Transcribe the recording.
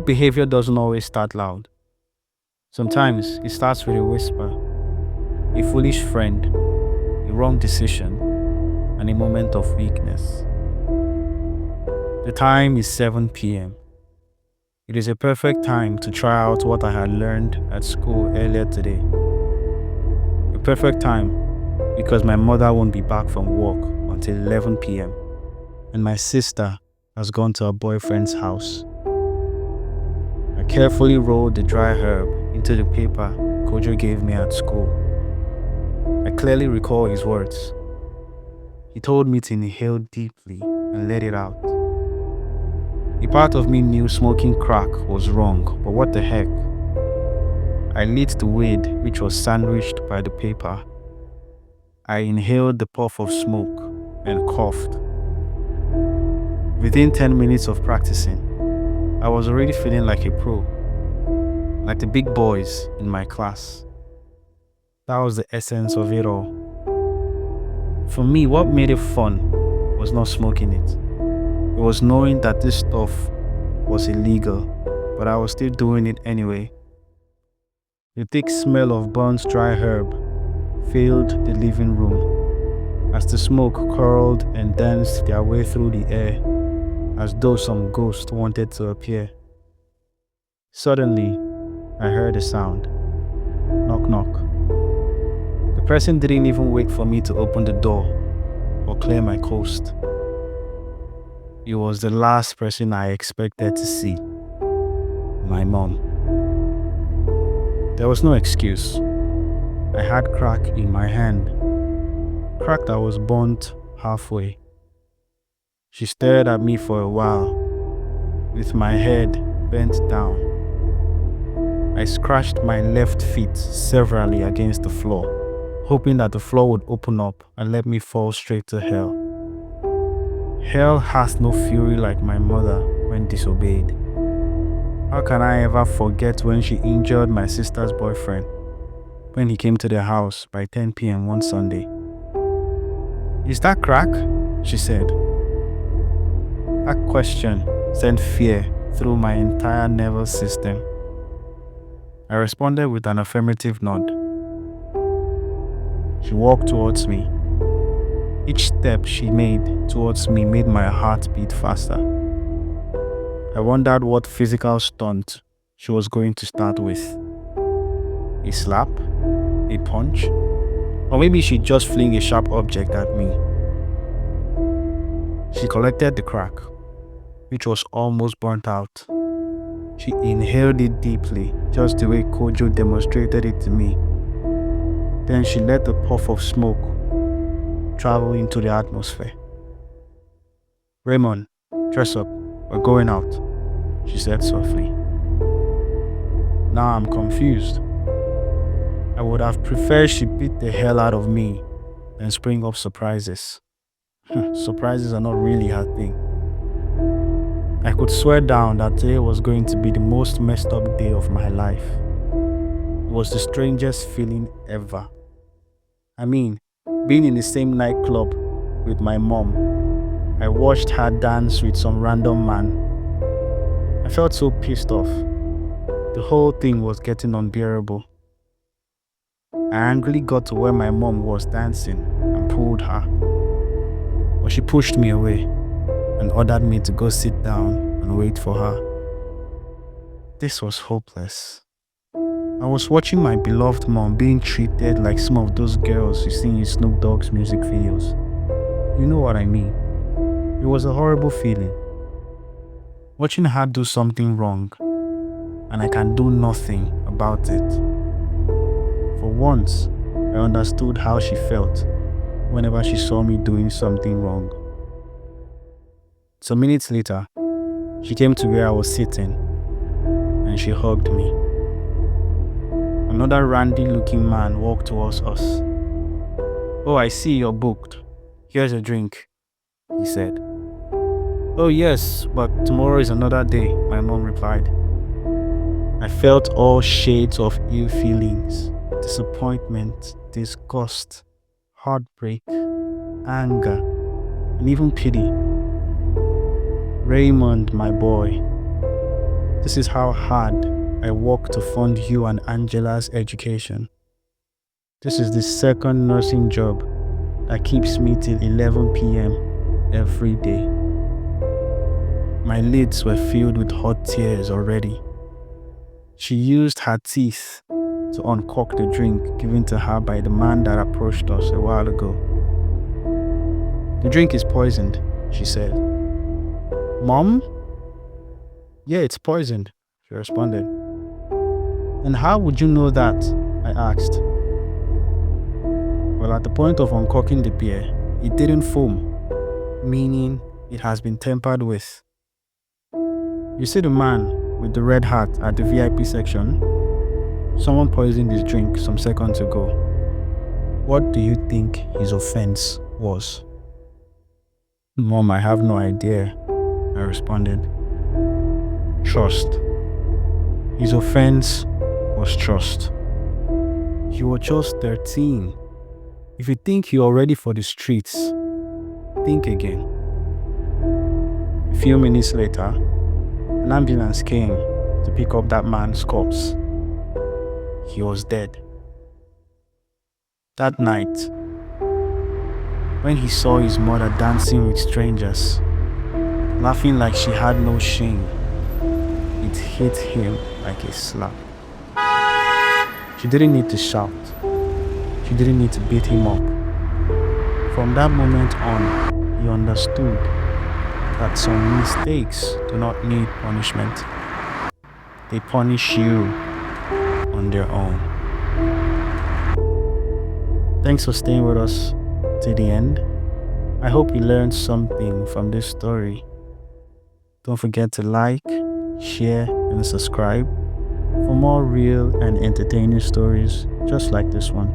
Good behavior doesn't always start loud. Sometimes it starts with a whisper, a foolish friend, a wrong decision, and a moment of weakness. The time is 7 p.m. It is a perfect time to try out what I had learned at school earlier today. A perfect time because my mother won't be back from work until 11 p.m. and my sister has gone to her boyfriend's house. I carefully rolled the dry herb into the paper Kojo gave me at school. I clearly recall his words. He told me to inhale deeply and let it out. A part of me knew smoking crack was wrong, but what the heck? I lit the weed which was sandwiched by the paper. I inhaled the puff of smoke and coughed. Within 10 minutes of practicing, I was already feeling like a pro, like the big boys in my class. That was the essence of it all. For me, what made it fun was not smoking it. It was knowing that this stuff was illegal, but I was still doing it anyway. The thick smell of burnt dry herb filled the living room as the smoke curled and danced their way through the air as though some ghost wanted to appear. Suddenly, I heard a sound. Knock, knock. The person didn't even wait for me to open the door or clear my coast. It was the last person I expected to see. My mom. There was no excuse. I had crack in my hand. Crack that was burnt halfway. She stared at me for a while, with my head bent down. I scratched my left feet severally against the floor, hoping that the floor would open up and let me fall straight to hell. Hell has no fury like my mother when disobeyed. How can I ever forget when she injured my sister's boyfriend when he came to their house by 10 p.m. one Sunday? "Is that crack?" she said. That question sent fear through my entire nervous system. I responded with an affirmative nod. She walked towards me. Each step she made towards me made my heart beat faster. I wondered what physical stunt she was going to start with. A slap? A punch? Or maybe she'd just fling a sharp object at me. She collected the crack, which was almost burnt out. She inhaled it deeply, just the way Kojo demonstrated it to me. Then she let the puff of smoke travel into the atmosphere. "Raymond, dress up. We're going out," she said softly. Now I'm confused. I would have preferred she beat the hell out of me than spring up surprises. Surprises are not really her thing. I could swear down that today was going to be the most messed up day of my life. It was the strangest feeling ever. I mean, being in the same nightclub with my mom, I watched her dance with some random man. I felt so pissed off. The whole thing was getting unbearable. I angrily got to where my mom was dancing and pulled her. But she pushed me away and ordered me to go sit down and wait for her. This was hopeless. I was watching my beloved mom being treated like some of those girls you see in Snoop Dogg's music videos. You know what I mean. It was a horrible feeling. Watching her do something wrong, and I can do nothing about it. For once, I understood how she felt whenever she saw me doing something wrong. Some minutes later, she came to where I was sitting and she hugged me. Another randy-looking man walked towards us. "Oh, I see you're booked. Here's a drink," he said. "Oh yes, but tomorrow is another day," my mom replied. I felt all shades of ill feelings, disappointment, disgust, heartbreak, anger, and even pity. "Raymond, my boy," This is how hard I work to fund you and Angela's education. This is the second nursing job that keeps me till 11 p.m. every day. My lids were filled with hot tears already. She used her teeth to uncork the drink given to her by the man that approached us a while ago. "The drink is poisoned," she said. "Mom?" "Yeah, it's poisoned," she responded. "And how would you know that?" I asked. "Well, at the point of uncorking the beer, it didn't foam, meaning it has been tampered with. You see the man with the red hat at the VIP section? Someone poisoned his drink some seconds ago. What do you think his offense was?" "Mom, I have no idea," I responded. "Trust. His offense was trust. You were just 13. If you think you're ready for the streets, think again." A few minutes later, an ambulance came to pick up that man's corpse. He was dead. That night, when he saw his mother dancing with strangers, laughing like she had no shame, it hit him like a slap. She didn't need to shout. She didn't need to beat him up. From that moment on, he understood that some mistakes do not need punishment. They punish you on their own. Thanks for staying with us to the end. I hope you learned something from this story. Don't forget to like, share, and subscribe for more real and entertaining stories just like this one.